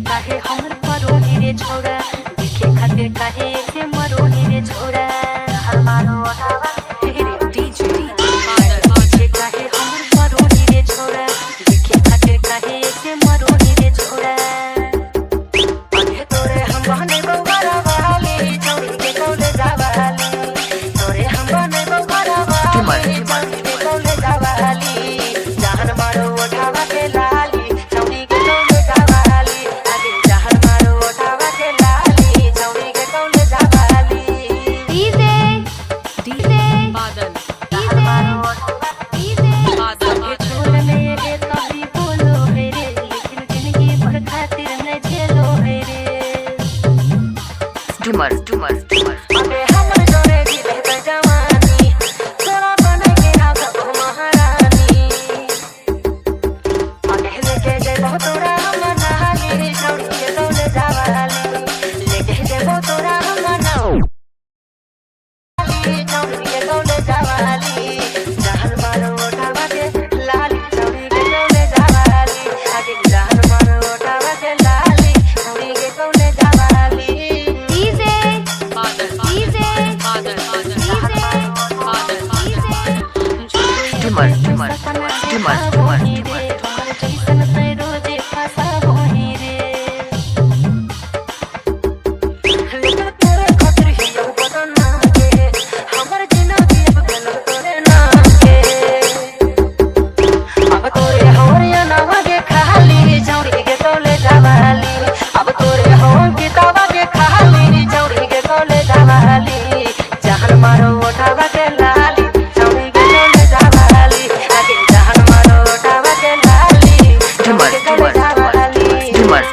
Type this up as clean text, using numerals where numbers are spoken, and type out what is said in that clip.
काहे हमर परोही रे छोड़ा देखे खातिर काहे से मरोही रे छोड़ा हमारो हवा तेरे डीजे देखे काहे हमर परोही रे छोड़ा देखे खातिर काहे से मरोही रे छोड़ा अरे तोरे हम बहने बवारा वाली चौड़ी के कौले जावाली तोरे हम बहने बवारा वाली चौड़ी के कौले जावाली जान मारो उठावा के लाली चौड़ी के कौले जावाली आगे जान मारो उठावा के लाली चौड़ी के कौले जावाली डीजे बादल जान मारो डीजे बादल के छोड़ ले रे तभी बोलो मेरे लेकिन जिंदगी भर खातिर न झेलो मेरे डुमर अबे हमर जोरे भी रहता जवानी तोरा बने के आगा महारानी आगे लेके जेबो तोरा हम नहाली चौड़ी के कौले जावाली लेके जेबो तोरा हम नहाली चौड़ी के कौले जावाली जान मारो उठावा के लाली चौड़ी के कौले जावाली आगे जान मारो उठावा के लाली चौड़ी के कौले जावाली डीजे बादल अब तोरे हो किताबा के खाली चौड़ी के कौले जावाली जान मारो उठावा के लाली चौड़ी के कौले जावाली आगे जान मारो उठावा के लाली चौड़ी के कौले जावाली डुमर